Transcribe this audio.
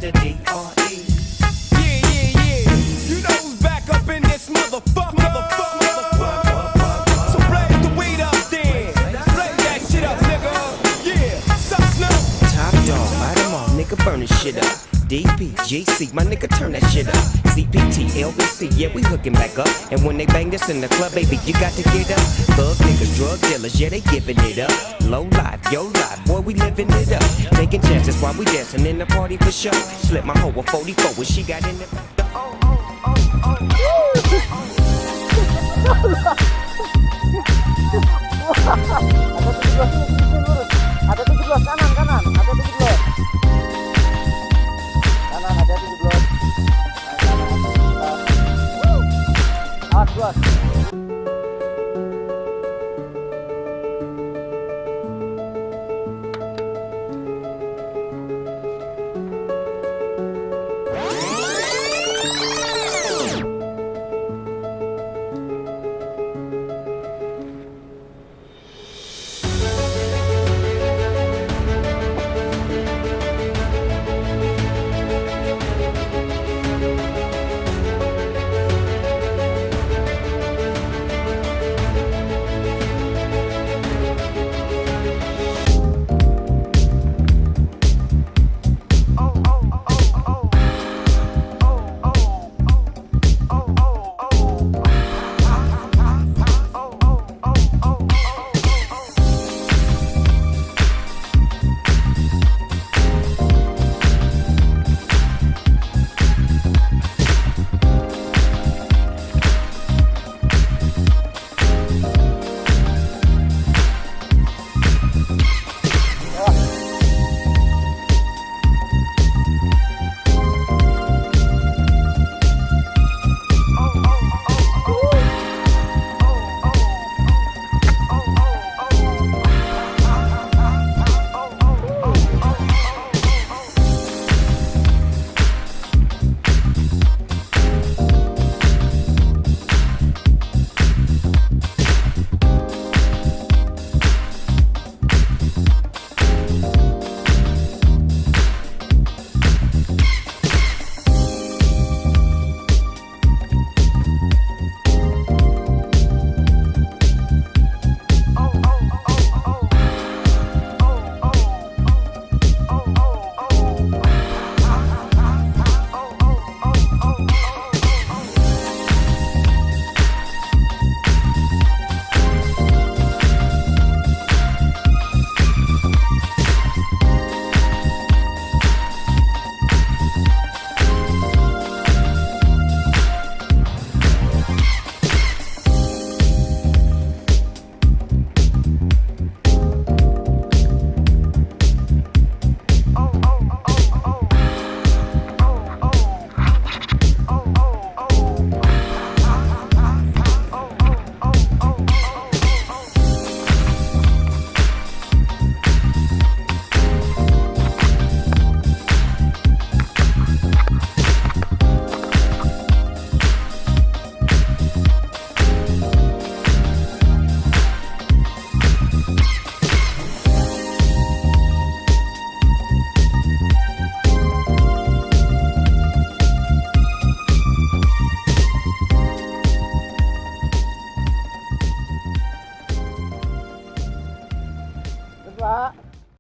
the D.R.E. Yeah. You know who's back up in this motherfucker. So blaze the weed up then. Blaze that shit up, nigga. Yeah, suck Snoop. Top dog, light 'em all, nigga, burn this shit up. DPGC, my nigga, turn that shit up. CPT, LBC, yeah, we hooking back up. And when they bang this in the club, baby, you got to get up. Thug niggas, drug dealers, yeah, they giving it up. Low life, yo life, boy, we living it up. Taking chances while we dancing in the party for sure. Slip my hoe a 44 when she got in the... Ada 17 kanan, ada 17. Kanan ada 17. Awas,